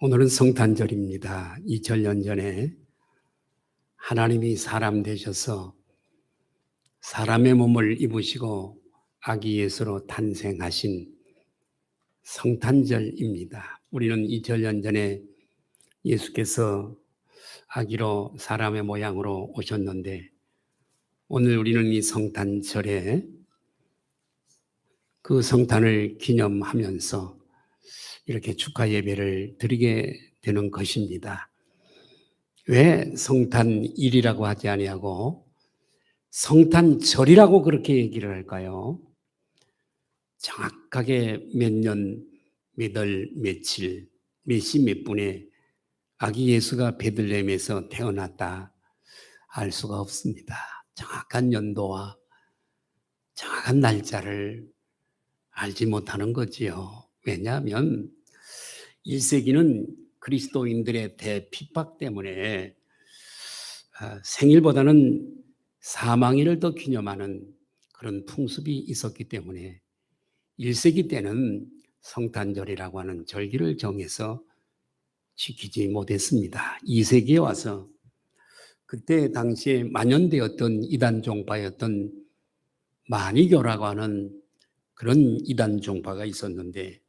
오늘은 성탄절입니다. 2000년 전에 하나님이 사람 되셔서 사람의 몸을 입으시고 아기 예수로 탄생하신 성탄절입니다. 우리는 2000년 전에 예수께서 아기로 사람의 모양으로 오셨는데 오늘 우리는 이 성탄절에 그 성탄을 기념하면서 이렇게 축하 예배를 드리게 되는 것입니다. 왜 성탄일이라고 하지 아니하고 성탄절이라고 그렇게 얘기를 할까요? 정확하게 몇 년, 몇 월, 며칠, 몇 시 몇 분에 아기 예수가 베들레헴에서 태어났다 알 수가 없습니다. 정확한 연도와 정확한 날짜를 알지 못하는 거지요. 왜냐하면 1세기는 그리스도인들의 대핍박 때문에 생일보다는 사망일을 더 기념하는 그런 풍습이 있었기 때문에 1세기 때는 성탄절이라고 하는 절기를 정해서 지키지 못했습니다. 2세기에 와서 그때 당시에 만연되었던 이단 종파였던 마니교라고 하는 그런 이단 종파가 있었는데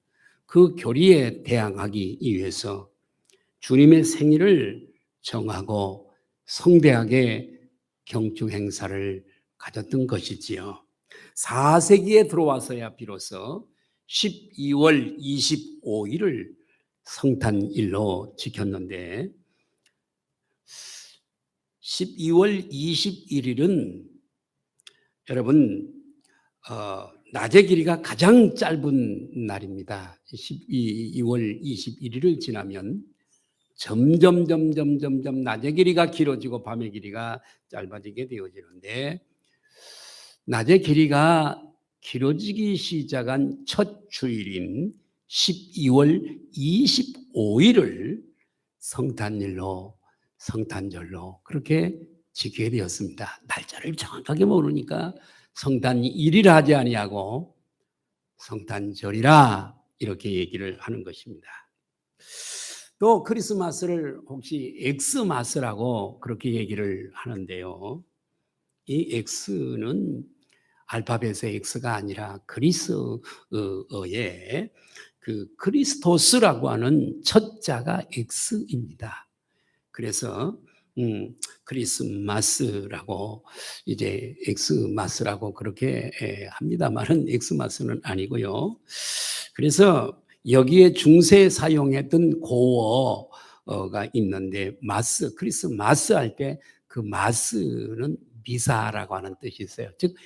그 교리에 대항하기 위해서 주님의 생일을 정하고 성대하게 경축 행사를 가졌던 것이지요. 4세기에 들어와서야 비로소 12월 25일을 성탄일로 지켰는데 12월 21일은 여러분 낮의 길이가 가장 짧은 날입니다. 12월 21일을 지나면 점점 낮의 길이가 길어지고 밤의 길이가 짧아지게 되어지는데 낮의 길이가 길어지기 시작한 첫 주일인 12월 25일을 성탄절로 그렇게 지키게 되었습니다. 날짜를 정확하게 모르니까 성탄일이라 하지 아니하고 성탄절이라 이렇게 얘기를 하는 것입니다. 또 크리스마스를 혹시 엑스마스라고 그렇게 얘기를 하는데요. 이 엑스는 알파벳의 엑스가 아니라 그리스어의 그 크리스토스라고 하는 첫 자가 엑스입니다. 그래서 크리스마스라고 이제 엑스마스라고 그렇게 합니다만은 엑스마스는 아니고요. 그래서 여기에 중세 사용했던 고어가 있는데 마스, 크리스마스 할 때 그 마스는 미사라고 하는 뜻이 있어요. 즉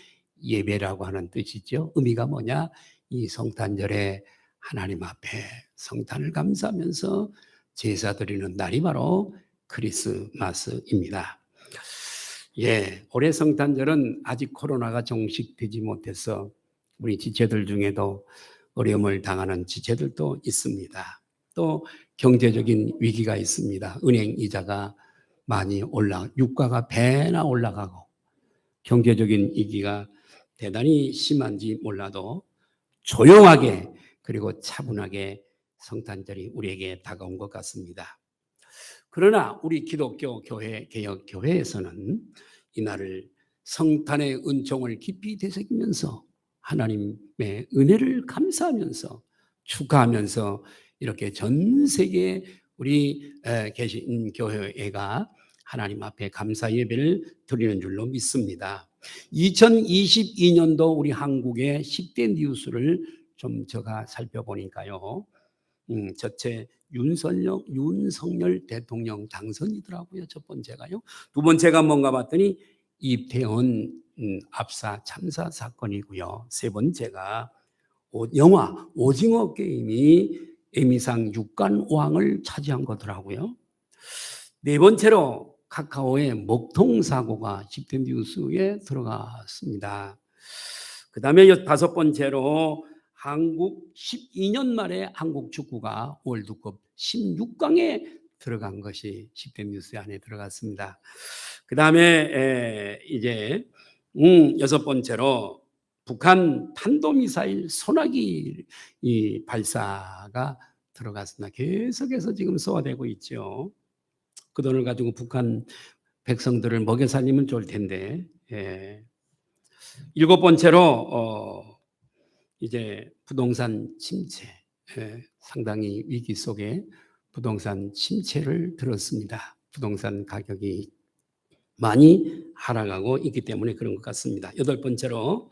예배라고 하는 뜻이죠. 의미가 뭐냐? 이 성탄절에 하나님 앞에 성탄을 감사하면서 제사 드리는 날이 바로 크리스마스입니다. 올해 성탄절은 아직 코로나가 종식되지 못해서 우리 지체들 중에도 어려움을 당하는 지체들도 있습니다. 또 경제적인 위기가 있습니다. 은행 이자가 많이 유가가 배나 올라가고 경제적인 위기가 대단히 심한지 몰라도 조용하게 그리고 차분하게 성탄절이 우리에게 다가온 것 같습니다. 그러나 우리 기독교 교회, 개혁교회에서는 이날을 성탄의 은총을 깊이 되새기면서 하나님의 은혜를 감사하면서 축하하면서 이렇게 전 세계에 우리 계신 교회가 하나님 앞에 감사 예배를 드리는 줄로 믿습니다. 2022년도 우리 한국의 10대 뉴스를 좀 제가 살펴보니까요. 첫째 윤석열 대통령 당선이더라고요. 첫 번째가요. 두 번째가 뭔가 봤더니 이태원 압사 참사 사건이고요. 세 번째가 영화 오징어 게임이 에미상 6관왕을 차지한 거더라고요. 네 번째로 카카오의 먹통 사고가 10대 뉴스에 들어갔습니다. 그 다음에 다섯 번째로 한국 12년 만에 한국 축구가 월드컵 16강에 들어간 것이 10대 뉴스 안에 들어갔습니다. 그 다음에 이제 여섯 번째로 북한 탄도미사일 소나기 발사가 들어갔습니다. 계속해서 지금 소화되고 있죠. 그 돈을 가지고 북한 백성들을 먹여 살리면 좋을 텐데. 예. 일곱 번째로 이제 부동산 침체, 상당히 위기 속에 부동산 침체를 들었습니다. 부동산 가격이 많이 하락하고 있기 때문에 그런 것 같습니다. 여덟 번째로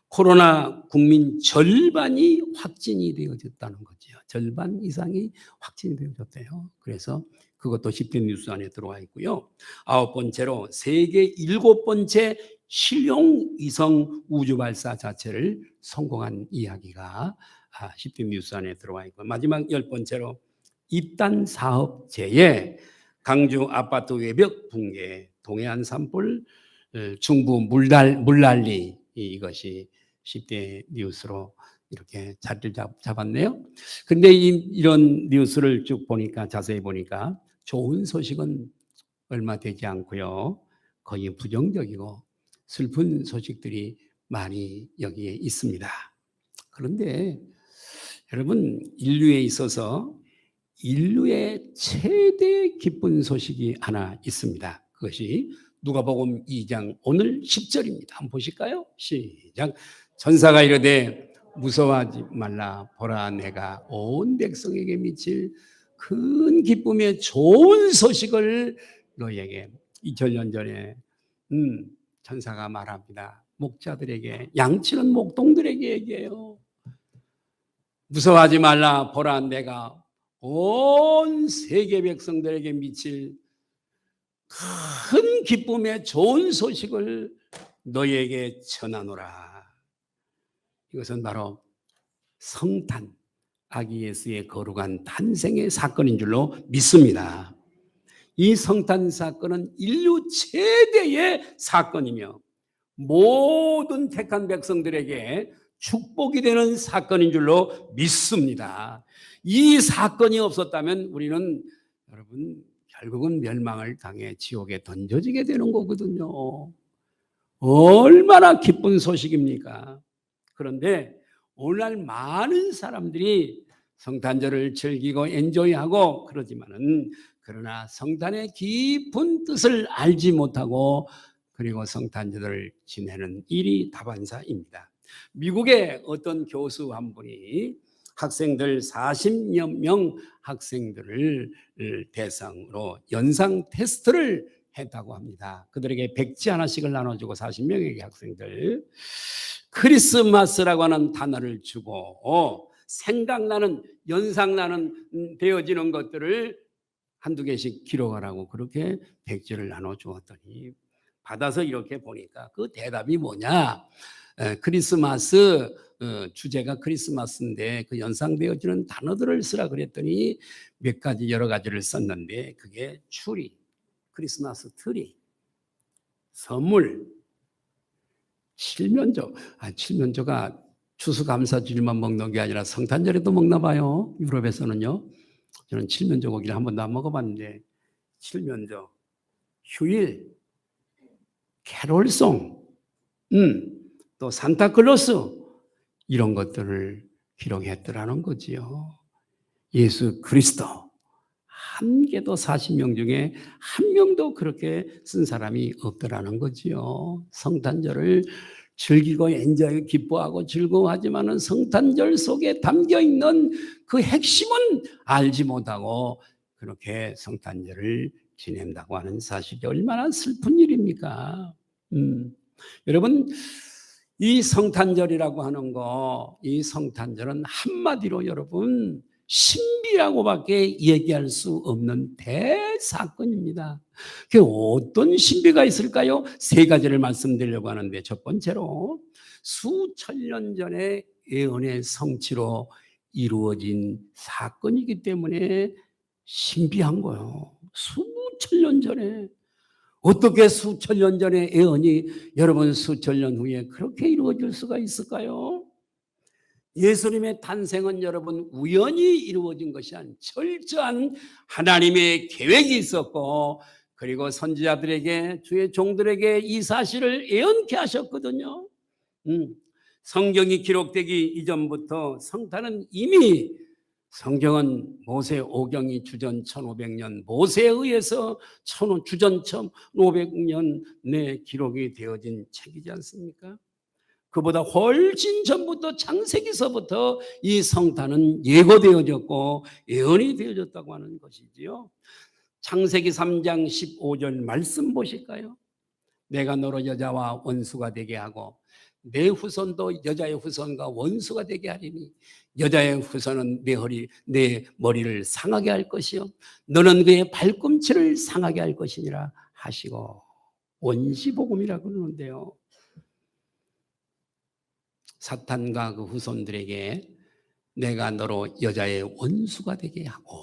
코로나 국민 절반이 확진이 되어졌다는 거죠. 절반 이상이 확진이 되어졌대요. 그래서 그것도 10대 뉴스 안에 들어와 있고요. 아홉 번째로 세계 일곱 번째 실용 위성 우주 발사 자체를 성공한 이야기가 10대 뉴스 안에 들어와 있고, 마지막 열 번째로 입단 사업 재해, 강주 아파트 외벽 붕괴, 동해안 산불, 중부 물난리, 이것이 10대 뉴스로 이렇게 자리를 잡았네요. 근데 이런 뉴스를 쭉 보니까, 자세히 보니까 좋은 소식은 얼마 되지 않고요. 거의 부정적이고 슬픈 소식들이 많이 여기에 있습니다. 그런데 여러분, 인류에 있어서 인류의 최대 기쁜 소식이 하나 있습니다. 그것이 누가복음 2장 오늘 10절입니다. 한번 보실까요? 시작. 천사가 이르되 무서워하지 말라. 보라, 내가 온 백성에게 미칠 큰 기쁨의 좋은 소식을 너희에게. 2000년 전에 천사가 말합니다. 목자들에게, 양치는 목동들에게 얘기해요. 무서워하지 말라. 보라, 내가 온 세계 백성들에게 미칠 큰 기쁨의 좋은 소식을 너희에게 전하노라. 이것은 바로 성탄, 아기 예수의 거룩한 탄생의 사건인 줄로 믿습니다. 이 성탄 사건은 인류 최대의 사건이며 모든 택한 백성들에게 축복이 되는 사건인 줄로 믿습니다. 이 사건이 없었다면 우리는, 여러분, 결국은 멸망을 당해 지옥에 던져지게 되는 거거든요. 얼마나 기쁜 소식입니까? 그런데 오늘날 많은 사람들이 성탄절을 즐기고 엔조이하고 그러지만은, 그러나 성탄의 깊은 뜻을 알지 못하고 그리고 성탄절을 지내는 일이 다반사입니다. 미국의 어떤 교수 한 분이 학생들 40여 명 학생들을 대상으로 연상 테스트를 했다고 합니다. 그들에게 백지 하나씩을 나눠주고 40명의 학생들, 크리스마스라고 하는 단어를 주고 생각나는, 연상나는, 되어지는 것들을 한두 개씩 기록하라고 그렇게 백지를 나눠주었더니, 받아서 이렇게 보니까 그 대답이 뭐냐, 크리스마스, 주제가 크리스마스인데 그 연상되어지는 단어들을 쓰라 그랬더니 몇 가지, 여러 가지를 썼는데, 그게 추리, 크리스마스 트리, 선물, 칠면조. 칠면조가 추수감사절만 먹는 게 아니라 성탄절에도 먹나 봐요. 유럽에서는요. 저는 칠면조 고기를 한 번도 안 먹어봤는데, 칠면조, 휴일, 캐롤송, 또 산타클로스, 이런 것들을 기록했더라는 거지요. 예수 그리스도 한 개도 40명 중에 한 명도 그렇게 쓴 사람이 없더라는 거지요. 성탄절을 즐기고 엔조이, 기뻐하고 즐거워하지만은 성탄절 속에 담겨 있는 그 핵심은 알지 못하고 그렇게 성탄절을 지낸다고 하는 사실이 얼마나 슬픈 일입니까? 여러분, 이 성탄절이라고 하는 거, 이 성탄절은 한마디로 여러분 신비라고밖에 얘기할 수 없는 대사건입니다. 그 어떤 신비가 있을까요? 세 가지를 말씀드리려고 하는데, 첫 번째로 수천 년 전의 예언의 성취로 이루어진 사건이기 때문에 신비한 거예요. 수천 년 전에. 어떻게 수천 년 전의 예언이 여러분 수천 년 후에 그렇게 이루어질 수가 있을까요? 예수님의 탄생은 여러분 우연히 이루어진 것이 아닌 철저한 하나님의 계획이 있었고, 그리고 선지자들에게, 주의 종들에게 이 사실을 예언케 하셨거든요. 성경이 기록되기 이전부터 성탄은 이미 성경은 모세 오경이 주전 1500년, 모세에 의해서 주전 1500년내 기록이 되어진 책이지 않습니까? 그보다 훨씬 전부터 창세기서부터 이 성탄은 예고되어졌고 예언이 되어졌다고 하는 것이지요. 창세기 3장 15절 말씀 보실까요? 내가 너로 여자와 원수가 되게 하고 내 후손도 여자의 후손과 원수가 되게 하리니 여자의 후손은 내 머리를 상하게 할 것이요 너는 그의 발꿈치를 상하게 할 것이니라 하시고, 원시복음이라고 그러는데요. 사탄과 그 후손들에게 내가 너로 여자의 원수가 되게 하고,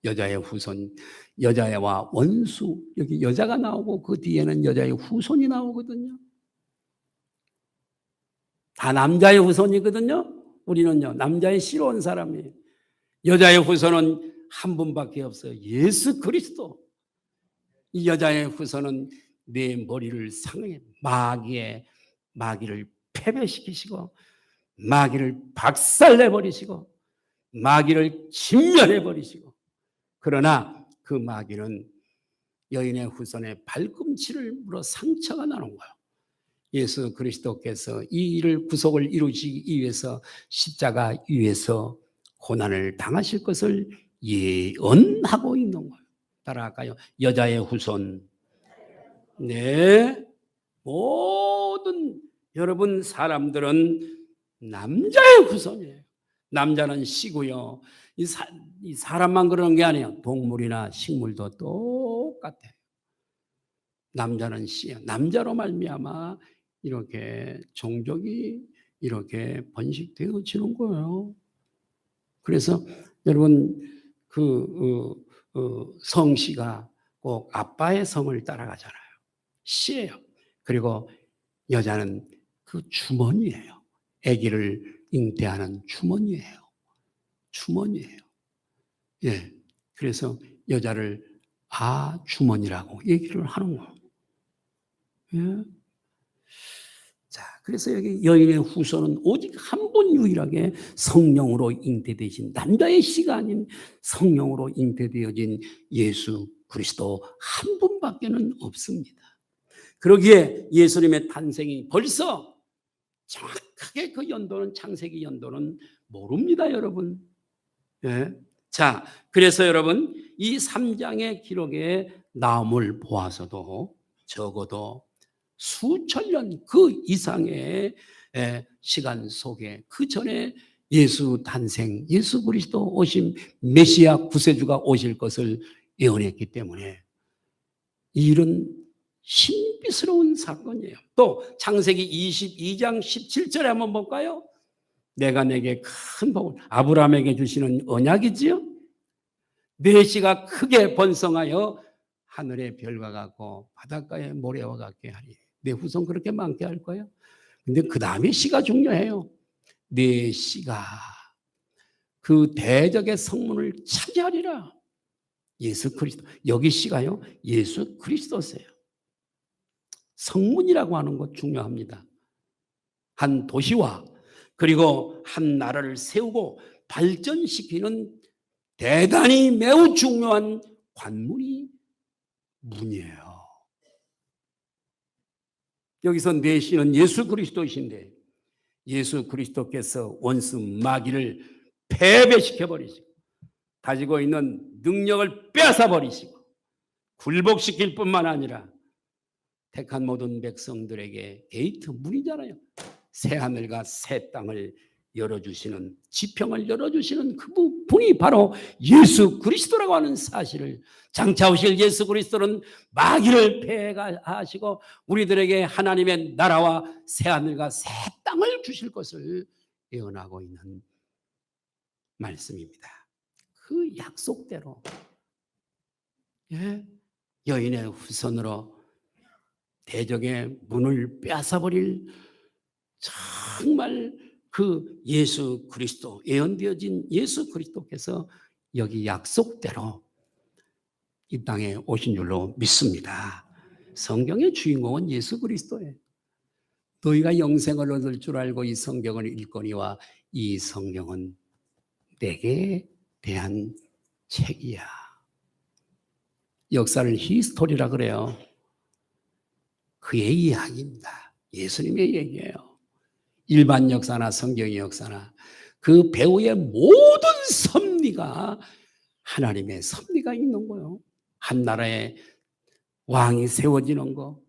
여자의 후손, 여자와 원수, 여기 여자가 나오고 그 뒤에는 여자의 후손이 나오거든요. 다 남자의 후손이거든요. 우리는요, 남자의 씨로 온 사람이에요. 여자의 후손은 한 분밖에 없어요. 예수 그리스도. 이 여자의 후손은 내 머리를 상해 마귀를 패배시키시고 마귀를 박살내버리시고 마귀를 진멸해버리시고, 그러나 그 마귀는 여인의 후손의 발꿈치를 물어 상처가 나는 거예요. 예수 그리스도께서 이 일을 구속을 이루시기 위해서 십자가 위에서 고난을 당하실 것을 예언하고 있는 거예요. 따라할까요? 여자의 후손. 네, 모든 여러분 사람들은 남자의 후손이에요. 남자는 씨고요. 이 사람만 그러는 게 아니에요. 동물이나 식물도 똑같아요. 남자는 씨야. 남자로 말미암아 이렇게 종족이 이렇게 번식되어지는 거예요. 그래서 여러분 성씨가 꼭 아빠의 성을 따라가잖아요. 씨예요. 그리고 여자는 그 주머니예요. 아기를 잉태하는 주머니예요. 주머니예요. 예. 그래서 여자를 주머니라고 얘기를 하는 거예요. 예. 자, 그래서 여기 여인의 후손은 오직 한 분 유일하게 성령으로 잉태되신, 남자의 씨가 아닌 성령으로 잉태되어진 예수 그리스도 한 분밖에는 없습니다. 그러기에 예수님의 탄생이 벌써 정확하게 그 연도는, 창세기 연도는 모릅니다, 여러분. 예. 자, 그래서 여러분 이 3장의 기록의 나옴을 보아서도 적어도 수천 년 그 이상의 시간 속에 그 전에 예수 탄생, 예수 그리스도 오심, 메시아 구세주가 오실 것을 예언했기 때문에 이 일은 신비스러운 사건이에요. 또 창세기 22장 17절에 한번 볼까요? 내가 내게 큰 복을, 아브라함에게 주시는 언약이지요. 내 씨가 크게 번성하여 하늘의 별과 같고 바닷가의 모래와 같게 하리. 내 후손 그렇게 많게 할 거야. 근데 그 다음에 씨가 중요해요. 내 씨가 그 대적의 성문을 차지하리라. 예수 그리스도. 여기 씨가요, 예수 그리스도세요. 성문이라고 하는 것 중요합니다. 한 도시와 그리고 한 나라를 세우고 발전시키는 대단히 매우 중요한 관문이 문이에요. 여기서 내 씨는 예수 그리스도이신데 예수 그리스도께서 원수 마귀를 패배시켜버리시고 가지고 있는 능력을 빼앗아버리시고 굴복시킬 뿐만 아니라 택한 모든 백성들에게 게이트 문이잖아요. 새 하늘과 새 땅을 열어주시는, 지평을 열어주시는 그 분이 바로 예수 그리스도라고 하는 사실을, 장차 오실 예수 그리스도는 마귀를 패하시고 우리들에게 하나님의 나라와 새 하늘과 새 땅을 주실 것을 예언하고 있는 말씀입니다. 그 약속대로 여인의 후손으로 대적의 문을 빼앗아버릴 정말 그 예수 그리스도, 예언되어진 예수 그리스도께서 여기 약속대로 이 땅에 오신 줄로 믿습니다. 성경의 주인공은 예수 그리스도예요. 너희가 영생을 얻을 줄 알고 이 성경을 읽거니와 이 성경은 때에 대한 책이야. 역사를 히스토리라 그래요. 그의 이야기입니다. 예수님의 얘기예요. 일반 역사나 성경의 역사나 그 배우의 모든 섭리가 하나님의 섭리가 있는 거예요. 한 나라에 왕이 세워지는 거,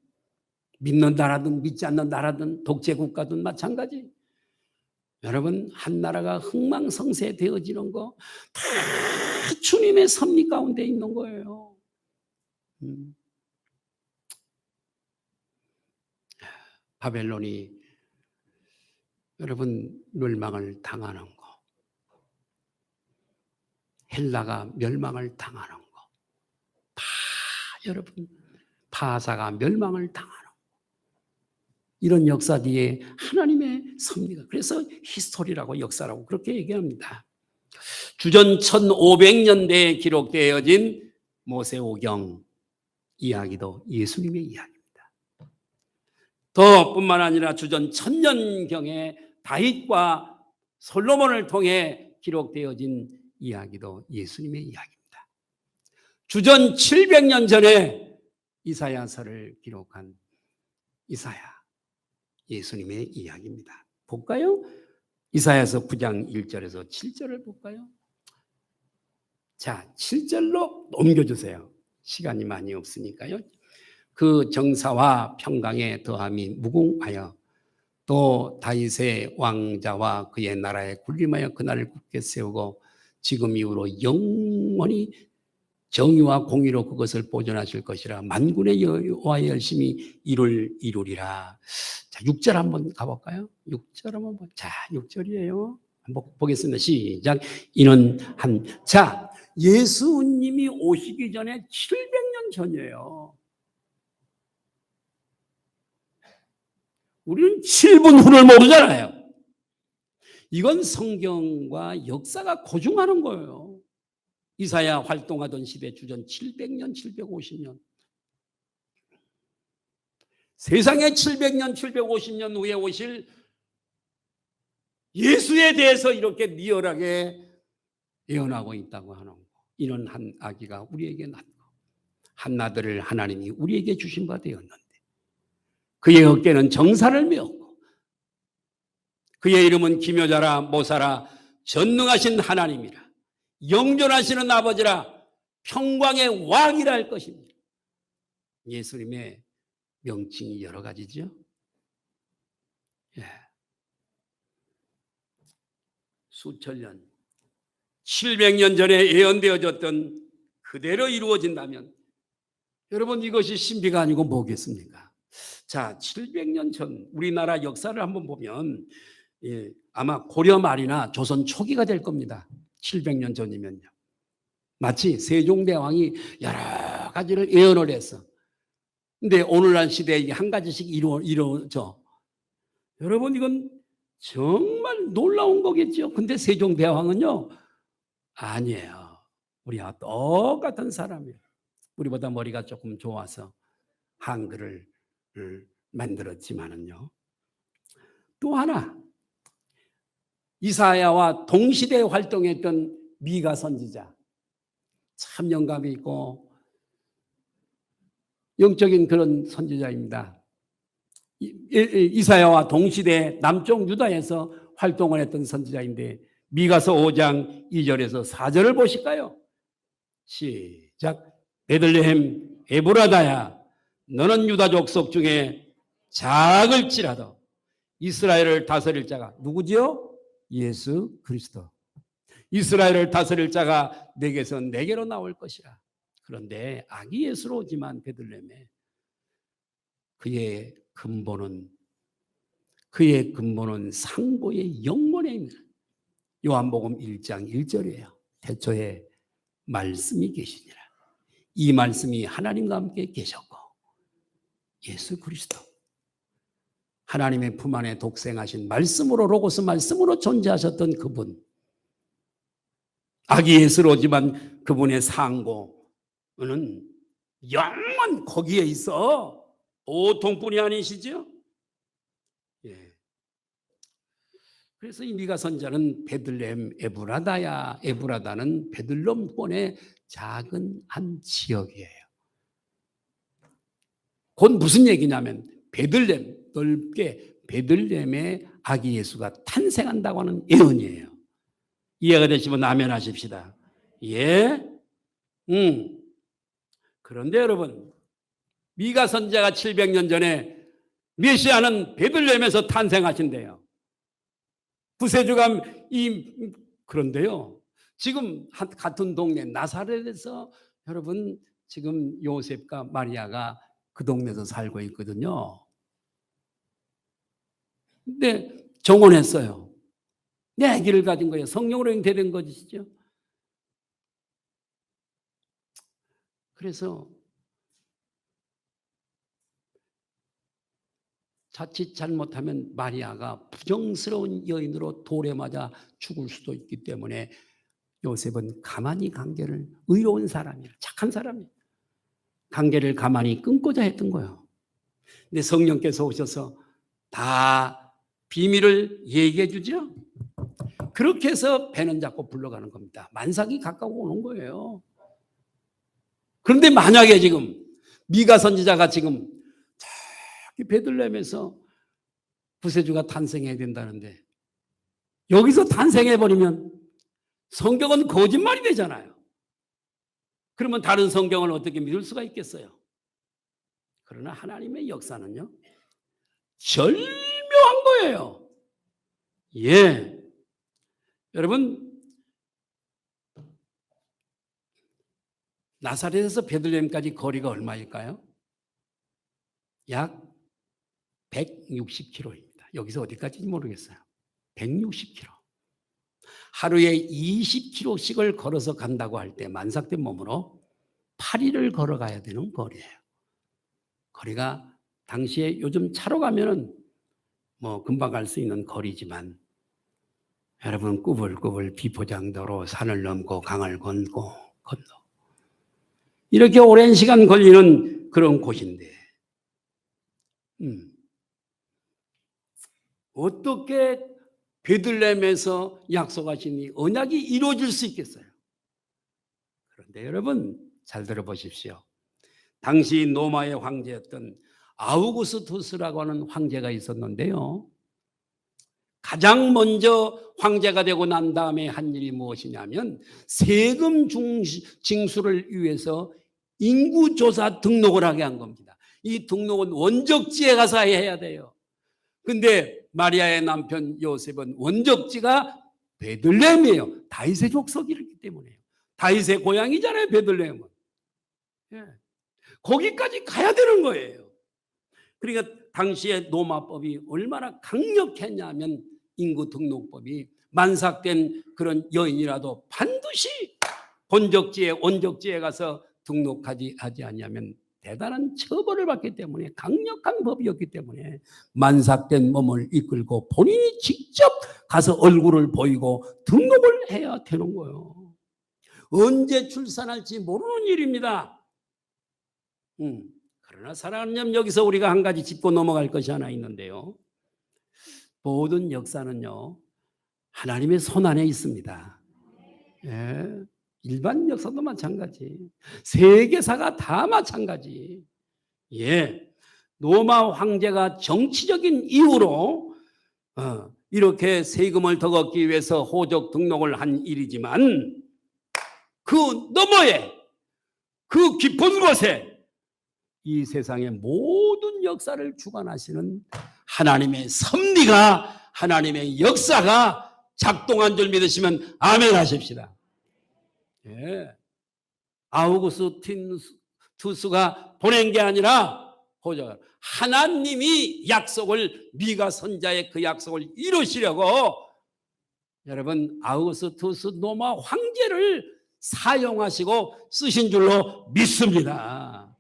믿는 나라든 믿지 않는 나라든 독재국가든 마찬가지. 여러분, 한 나라가 흥망성쇠 되어지는 거 다 주님의 섭리 가운데 있는 거예요. 바벨론이 여러분 멸망을 당하는 거, 헬라가 멸망을 당하는 거, 다 여러분 바사가 멸망을 당하는 거, 이런 역사 뒤에 하나님의 섭리가, 그래서 히스토리라고 역사라고 그렇게 얘기합니다. 주전 1500년대에 기록되어진 모세오경 이야기도 예수님의 이야기입니다. 더 뿐만 아니라 주전 1000년경에 다윗과 솔로몬을 통해 기록되어진 이야기도 예수님의 이야기입니다. 주전 700년 전에 이사야서를 기록한 이사야, 예수님의 이야기입니다. 볼까요? 이사야서 9장 1절에서 7절을 볼까요? 자, 7절로 옮겨주세요. 시간이 많이 없으니까요. 그 정사와 평강에 더함이 무궁하여 또 다윗의 왕자와 그의 나라에 군림하여 그날을 굳게 세우고 지금 이후로 영원히 정의와 공의로 그것을 보존하실 것이라 만군의 여호와의 열심히 이루리라. 자, 6절 한번 가볼까요? 6절 한번 봐. 자, 6절이에요. 한번 보겠습니다. 시작. 이는 자, 예수님이 오시기 전에 700년 전이에요. 우리는 7분 후를 모르잖아요. 이건 성경과 역사가 고증하는 거예요. 이사야 활동하던 시대 주전 700년, 750년. 세상에 700년, 750년 후에 오실 예수에 대해서 이렇게 리얼하게 예언하고 있다고 하는 거. 이는 한 아기가 우리에게 낳고 한 아들을 하나님이 우리에게 주신 바 되었는데 그의 어깨는 정사를 메었고 그의 이름은 기묘자라 모사라 전능하신 하나님이라 영존하시는 아버지라 평강의 왕이라 할 것입니다. 예수님의 명칭이 여러 가지죠. 예. 수천 년, 700년 전에 예언되어졌던 그대로 이루어진다면 여러분 이것이 신비가 아니고 뭐겠습니까? 자, 700년 전 우리나라 역사를 한번 보면 아마 고려 말이나 조선 초기가 될 겁니다. 700년 전이면요. 마치 세종대왕이 여러 가지를 예언을 했어. 근데 오늘날 시대에 한 가지씩 이루어져. 여러분 이건 정말 놀라운 거겠죠. 근데 세종대왕은요, 아니에요. 우리와 똑같은 사람이에요. 우리보다 머리가 조금 좋아서 한글을 만들었지만은요. 또 하나, 이사야와 동시대에 활동했던 미가 선지자, 참 영감이 있고 영적인 그런 선지자입니다. 이사야와 동시대 남쪽 유다에서 활동을 했던 선지자인데 미가서 5장 2절에서 4절을 보실까요? 시작. 베들레헴 에브라다야 너는 유다 족속 중에 작을지라도 이스라엘을 다스릴 자가 누구지요? 예수 그리스도. 이스라엘을 다스릴 자가 내게로 나올 것이라. 그런데 아기 예수로 오지만 베들레헴에 그의 근본은 상고의 영원에 있는 요한복음 1장 1절이에요. 태초에 말씀이 계시니라. 이 말씀이 하나님과 함께 계셨고 예수 그리스도 하나님의 품 안에 독생하신 말씀으로 로고스 말씀으로 존재하셨던 그분 아기 예수로 오지만 그분의 상고는 영원 거기에 있어. 보통뿐이 아니시죠? 예. 그래서 이 미가 선지자는 베들레헴 에브라다야, 에브라다는 베들레헴권의 작은 한 지역이에요. 곧 무슨 얘기냐면 베들레헴, 넓게 베들레헴에 아기 예수가 탄생한다고 하는 예언이에요. 이해가 되시면 아멘 하십시다. 예. 그런데 여러분, 미가 선지자가 700년 전에 메시아는 베들레헴에서 탄생하신대요. 구세주가 그런데요. 지금 같은 동네 나사렛에서 여러분 지금 요셉과 마리아가 그 동네에서 살고 있거든요. 근데 정혼했어요. 내 아기를 가진 거예요. 성령으로 잉태된 것이죠. 그래서 자칫 잘못하면 마리아가 부정스러운 여인으로 돌에 맞아 죽을 수도 있기 때문에 요셉은 가만히 관계를, 의로운 사람이라, 착한 사람이에요. 관계를 가만히 끊고자 했던 거예요. 근데 성령께서 오셔서 다 비밀을 얘기해 주죠. 그렇게 해서 배는 잡고 불러가는 겁니다. 만삭이 가까워 오는 거예요. 그런데 만약에 지금 미가 선지자가 지금 베들레헴에서 구세주가 탄생해야 된다는데 여기서 탄생해버리면 성경은 거짓말이 되잖아요. 그러면 다른 성경을 어떻게 믿을 수가 있겠어요? 그러나 하나님의 역사는요, 절묘한 거예요. 예. 여러분, 나사렛에서 베들레헴까지 거리가 얼마일까요? 약 160km입니다. 여기서 어디까지인지 모르겠어요. 160km. 하루에 20km씩을 걸어서 간다고 할 때 만삭된 몸으로 8일을 걸어가야 되는 거리예요. 거리가 당시에 요즘 차로 가면은 뭐 금방 갈 수 있는 거리지만 여러분 꾸불꾸불 비포장도로 산을 넘고 강을 건너 이렇게 오랜 시간 걸리는 그런 곳인데 어떻게 베들레헴에서 약속하시니 언약이 이루어질 수 있겠어요? 그런데 여러분 잘 들어보십시오. 당시 로마의 황제였던 아우구스투스라고 하는 황제가 있었는데요. 가장 먼저 황제가 되고 난 다음에 한 일이 무엇이냐면 세금 징수를 위해서 인구조사 등록을 하게 한 겁니다. 이 등록은 원적지에 가서 해야 돼요. 근데 마리아의 남편 요셉은 원적지가 베들레헴이에요. 다윗의 족속이기 때문에요. 다윗의 고향이잖아요, 베들레헴은. 예. 거기까지 가야 되는 거예요. 그러니까 당시에 로마법이 얼마나 강력했냐면 인구 등록법이 만삭된 그런 여인이라도 반드시 본적지에 원적지에 가서 등록하지 않으면 대단한 처벌을 받기 때문에 강력한 법이었기 때문에 만삭된 몸을 이끌고 본인이 직접 가서 얼굴을 보이고 등록을 해야 되는 거예요. 언제 출산할지 모르는 일입니다. 그러나 사랑하는 점 여기서 우리가 한 가지 짚고 넘어갈 것이 하나 있는데요. 모든 역사는요 하나님의 손 안에 있습니다. 예. 일반 역사도 마찬가지. 세계사가 다 마찬가지. 예. 로마 황제가 정치적인 이유로 이렇게 세금을 더 걷기 위해서 호적 등록을 한 일이지만 그 너머에 그 깊은 곳에 이 세상의 모든 역사를 주관하시는 하나님의 섭리가 하나님의 역사가 작동한 줄 믿으시면 아멘 하십시다. 예. 아우구스투스가 보낸 게 아니라 하나님이 약속을 미가 선자의 그 약속을 이루시려고 여러분 아우구스투스 로마 황제를 사용하시고 쓰신 줄로 믿습니다.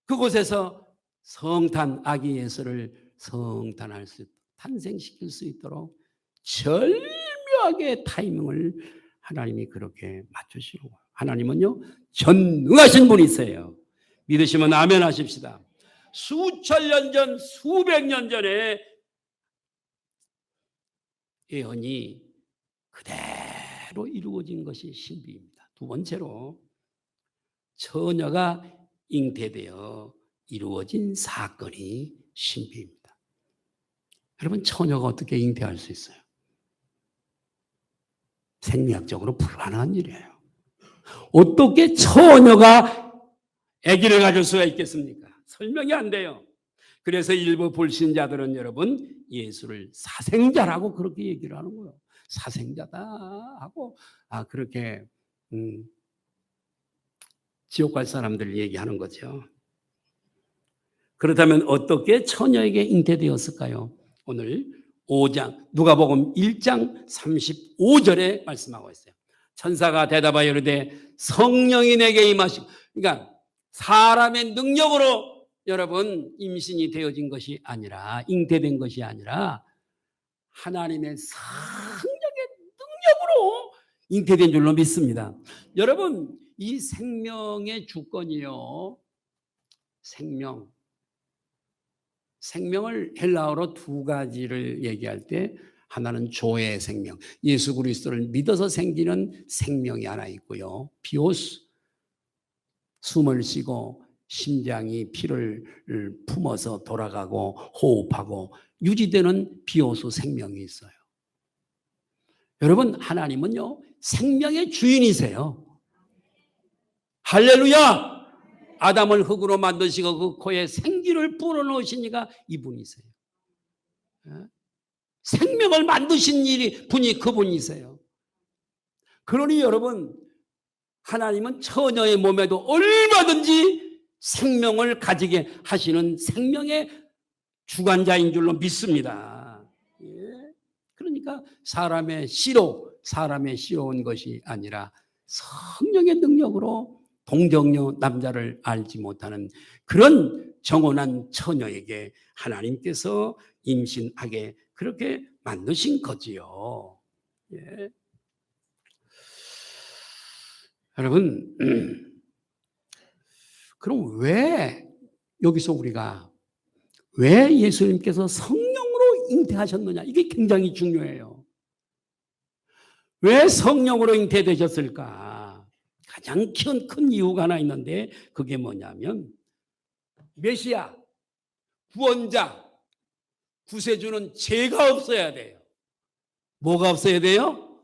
그곳에서 성탄 아기 예수를 성탄할 수 탄생시킬 수 있도록 절묘하게 타이밍을 하나님이 그렇게 맞추시는 거예요. 하나님은요 전능하신 분이세요. 믿으시면 아멘 하십시다. 수천 년 전, 수백 년 전에 예언이 그대로 이루어진 것이 신비입니다. 두 번째로 처녀가 잉태되어 이루어진 사건이 신비입니다. 여러분, 처녀가 어떻게 잉태할 수 있어요? 생리학적으로 불가능한 일이에요. 어떻게 처녀가 아기를 가질 수가 있겠습니까? 설명이 안 돼요. 그래서 일부 불신자들은 여러분 예수를 사생자라고 그렇게 얘기를 하는 거예요. 사생자다 하고 그렇게 지옥 갈 사람들 얘기하는 거죠. 그렇다면 어떻게 처녀에게 잉태되었을까요? 오늘 5장 누가복음 1장 35절에 말씀하고 있어요. 천사가 대답하여 이르되 성령이 내게 임하시고, 그러니까 사람의 능력으로 여러분 임신이 되어진 것이 아니라, 잉태된 것이 아니라 하나님의 성령의 능력으로 잉태된 줄로 믿습니다. 여러분, 이 생명의 주권이요, 생명을 헬라어로 두 가지를 얘기할 때, 하나는 조의 생명, 예수 그리스도를 믿어서 생기는 생명이 하나 있고요, 비오스, 숨을 쉬고 심장이 피를 품어서 돌아가고 호흡하고 유지되는 비오스 생명이 있어요. 여러분, 하나님은요 생명의 주인이세요. 할렐루야! 아담을 흙으로 만드시고 그 코에 생기를 불어넣으시니까 이분이세요. 생명을 만드신 분이 그분이세요. 그러니 여러분, 하나님은 처녀의 몸에도 얼마든지 생명을 가지게 하시는 생명의 주관자인 줄로 믿습니다. 그러니까 사람의 씨로운 것이 아니라 성령의 능력으로 동정녀 남자를 알지 못하는 그런 정혼한 처녀에게 하나님께서 임신하게 그렇게 만드신 거지요. 예. 여러분, 그럼 왜 여기서 우리가 왜 예수님께서 성령으로 잉태하셨느냐, 이게 굉장히 중요해요. 왜 성령으로 잉태되셨을까? 가장 큰 이유가 하나 있는데, 그게 뭐냐면 메시아, 구원자, 구세주는 죄가 없어야 돼요. 뭐가 없어야 돼요?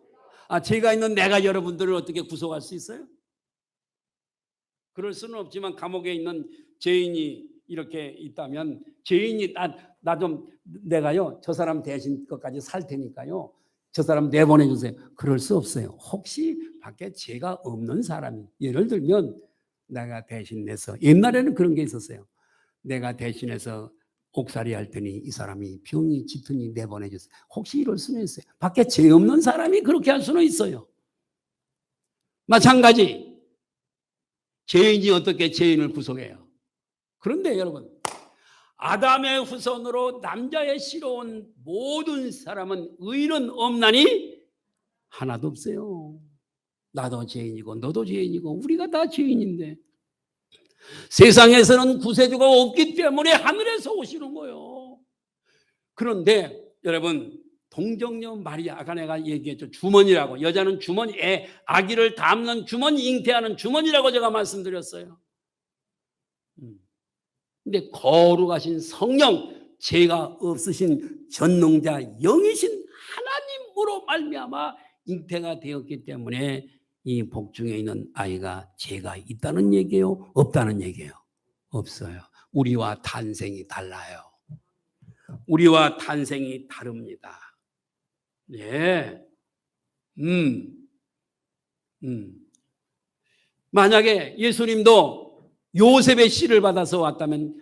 죄가 있는 내가 여러분들을 어떻게 구속할 수 있어요? 그럴 수는 없지만 감옥에 있는 죄인이 이렇게 있다면, 죄인이 내가요 저 사람 대신 것까지 살 테니까요 저 사람 내보내 주세요. 그럴 수 없어요. 혹시 밖에 죄가 없는 사람이, 예를 들면 내가 대신해서, 옛날에는 그런 게 있었어요. 내가 대신해서 옥살이 할 테니 이 사람이 병이 짙으니 내보내 주세요. 혹시 이럴 수는 있어요. 밖에 죄 없는 사람이 그렇게 할 수는 있어요. 마찬가지 죄인이 어떻게 죄인을 구속해요? 그런데 여러분, 아담의 후손으로 남자의 씨로 온 모든 사람은 의는 없나니 하나도 없어요. 나도 죄인이고 너도 죄인이고 우리가 다 죄인인데, 세상에서는 구세주가 없기 때문에 하늘에서 오시는 거예요. 그런데 여러분, 동정녀 마리아, 아까 내가 얘기했죠. 주머니라고. 여자는 주머니, 아기를 담는 주머니, 잉태하는 주머니라고 제가 말씀드렸어요. 근데 거룩하신 성령, 죄가 없으신 전능자 영이신 하나님으로 말미암아 잉태가 되었기 때문에 이 복중에 있는 아이가 죄가 있다는 얘기예요? 없다는 얘기예요? 없어요. 우리와 탄생이 달라요. 우리와 탄생이 다릅니다. 예. 만약에 예수님도 요셉의 씨를 받아서 왔다면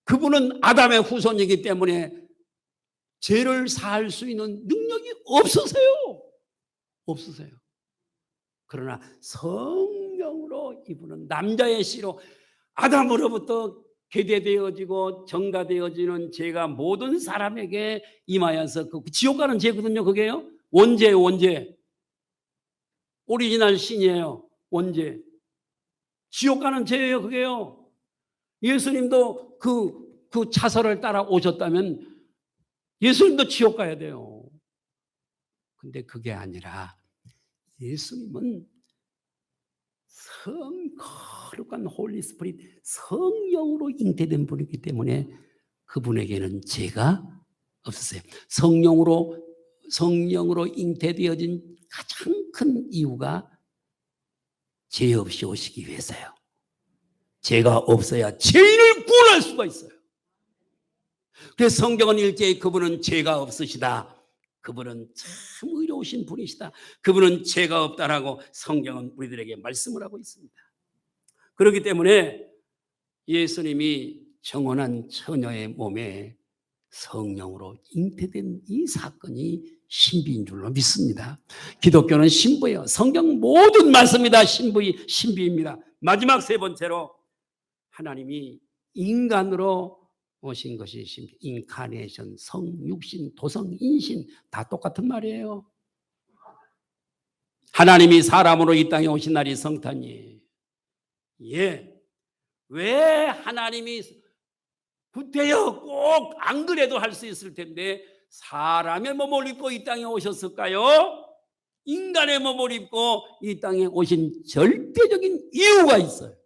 그분은 아담의 후손이기 때문에 죄를 사할 수 있는 능력이 없으세요. 없으세요. 그러나 성령으로 이분은 남자의 씨로 아담으로부터 계대되어지고 정가되어지는 죄가 모든 사람에게 임하여서, 그 지옥 가는 죄거든요. 그게요. 원죄예요. 원죄. 오리지널 신이에요. 원죄. 지옥 가는 죄예요. 그게요. 예수님도 그 차설을 따라 오셨다면 예수님도 지옥 가야 돼요. 근데 그게 아니라 예수님은 거룩한 홀리 스피릿, 성령으로 잉태된 분이기 때문에 그분에게는 죄가 없었어요. 성령으로 잉태되어진 가장 큰 이유가 죄 없이 오시기 위해서요. 죄가 없어야 죄인을 구원할 수가 있어요. 그래서 성경은 일제히 그분은 죄가 없으시다, 그분은 참 의로우신 분이시다, 그분은 죄가 없다라고 성경은 우리들에게 말씀을 하고 있습니다. 그렇기 때문에 예수님이 정원한 처녀의 몸에 성령으로 잉태된 이 사건이 신비인 줄로 믿습니다. 기독교는 신부예요. 성경 모든 말씀이 다 신비입니다. 마지막 세 번째로 하나님이 인간으로 오신 것이 신비. 인카네이션, 성, 육신, 도성, 인신 다 똑같은 말이에요. 하나님이 사람으로 이 땅에 오신 날이 성탄이에요. 예. 왜 하나님이 구태여 꼭 안 그래도 할 수 있을 텐데 사람의 몸을 입고 이 땅에 오셨을까요? 인간의 몸을 입고 이 땅에 오신 절대적인 이유가 있어요.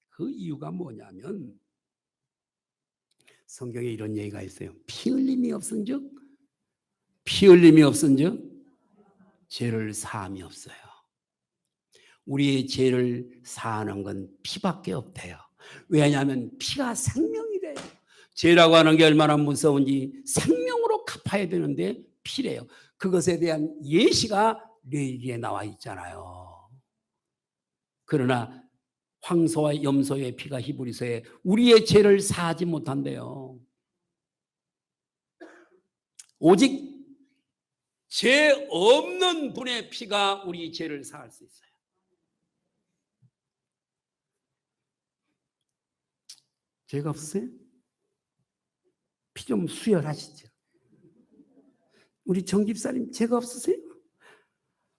그 이유가 뭐냐면 성경에 이런 얘기가 있어요. 피 흘림이 없은즉 죄를 사함이 없어요. 우리의 죄를 사하는 건 피밖에 없대요. 왜냐하면 피가 생명이래요. 죄라고 하는 게 얼마나 무서운지 생명으로 갚아야 되는데 피래요. 그것에 대한 예시가 레위기에 나와 있잖아요. 그러나 황소와 염소의 피가 히브리서에 우리의 죄를 사하지 못한대요. 오직 죄 없는 분의 피가 우리 죄를 사할 수 있어요. 죄가 없으세요? 피 좀 수혈하시죠. 우리 정 집사님 죄가 없으세요?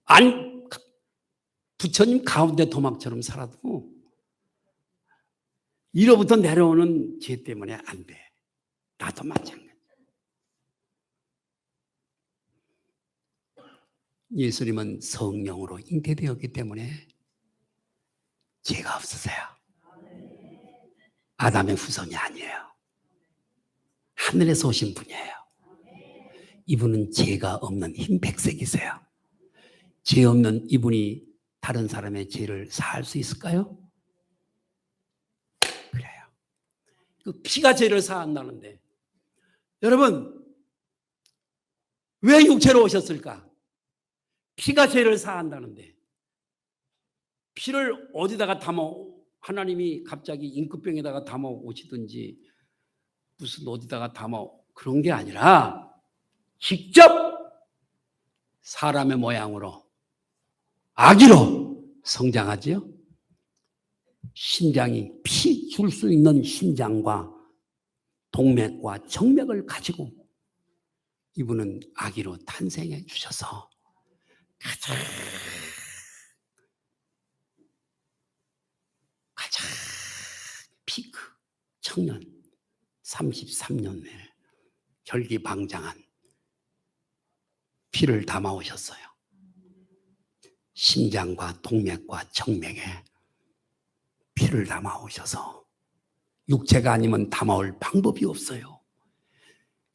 아니, 부처님 가운데 도망처럼 살아도 1호부터 내려오는 죄 때문에 안 돼. 나도 마찬가지. 예수님은 성령으로 잉태되었기 때문에 죄가 없으세요. 아담의 후손이 아니에요. 하늘에서 오신 분이에요. 이분은 죄가 없는 흰 백색이세요. 죄 없는 이분이 다른 사람의 죄를 사할 수 있을까요? 그래요. 그 피가 죄를 사한다는데 여러분 왜 육체로 오셨을까? 피가 죄를 사한다는데 피를 어디다가 담아 하나님이 갑자기 임금병에다가 담아 오시든지 무슨 어디다가 담아 그런 게 아니라 직접 사람의 모양으로 아기로 성장하지요. 심장이 피 줄 수 있는 심장과 동맥과 정맥을 가지고 이분은 아기로 탄생해 주셔서 가장 피크 청년 33년에 결기방장한 피를 담아 오셨어요. 심장과 동맥과 정맥에 피를 담아 오셔서 육체가 아니면 담아올 방법이 없어요.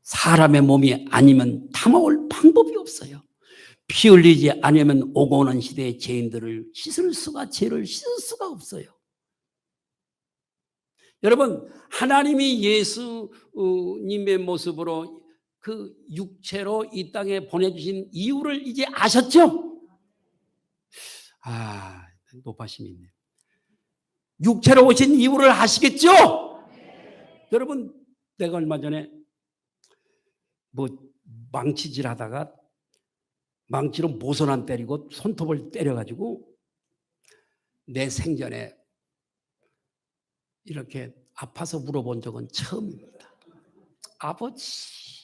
사람의 몸이 아니면 담아올 방법이 없어요. 피 흘리지 않으면 오고 오는 시대의 죄인들을 죄를 씻을 수가 없어요. 여러분, 하나님이 예수님의 모습으로 그 육체로 이 땅에 보내주신 이유를 이제 아셨죠? 높아심이 있네요. 육체로 오신 이유를 아시겠죠? 여러분, 내가 얼마 전에 망치질 하다가 망치로 모서난 때리고 손톱을 때려가지고 내 생전에 이렇게 아파서 물어본 적은 처음입니다. 아버지,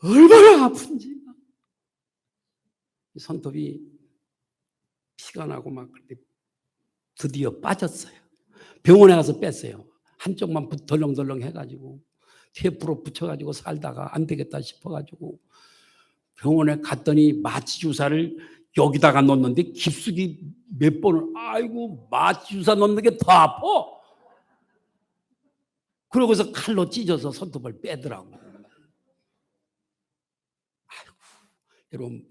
얼마나 아픈지. 손톱이 피가 나고 막 드디어 빠졌어요. 병원에 가서 뺐어요. 한쪽만 덜렁덜렁 해가지고 테이프로 붙여가지고 살다가 안 되겠다 싶어가지고 병원에 갔더니 마취 주사를 여기다가 넣는데 깊숙이 몇 번을, 아이고 마취 주사 넣는 게 더 아파. 그러고서 칼로 찢어서 손톱을 빼더라고. 아이고, 여러분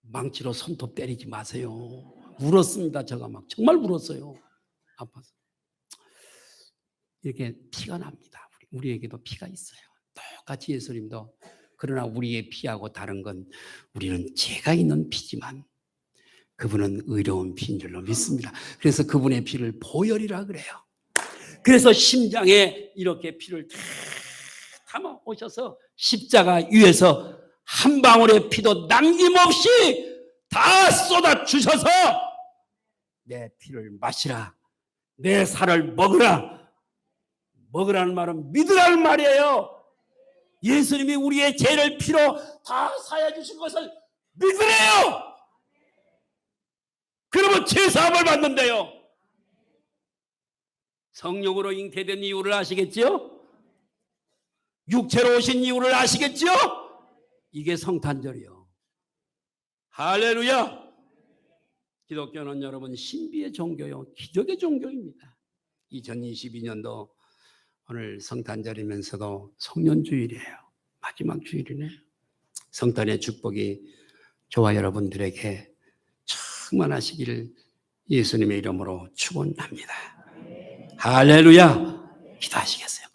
망치로 손톱 때리지 마세요. 울었습니다. 제가 막 정말 울었어요. 아파서. 이렇게 피가 납니다. 우리에게도 피가 있어요. 똑같이 예수님도. 그러나 우리의 피하고 다른 건 우리는 죄가 있는 피지만 그분은 의로운 피인 줄로 믿습니다. 그래서 그분의 피를 보혈이라 그래요. 그래서 심장에 이렇게 피를 다 담아 오셔서 십자가 위에서 한 방울의 피도 남김없이 다 쏟아 주셔서 내 피를 마시라, 내 살을 먹으라. 먹으라는 말은 믿으라는 말이에요. 예수님이 우리의 죄를 피로 다 사해 주신 것을 믿으래요. 그러면 죄사함을 받는데요. 성령으로 잉태된 이유를 아시겠죠? 육체로 오신 이유를 아시겠죠? 이게 성탄절이요. 할렐루야. 기독교는 여러분 신비의 종교요, 기적의 종교입니다. 2022년도 오늘 성탄절이면서도 송년주일이에요. 마지막 주일이네. 성탄의 축복이 저와 여러분들에게 충만하시기를 예수님의 이름으로 축원합니다. 할렐루야. 기도하시겠어요?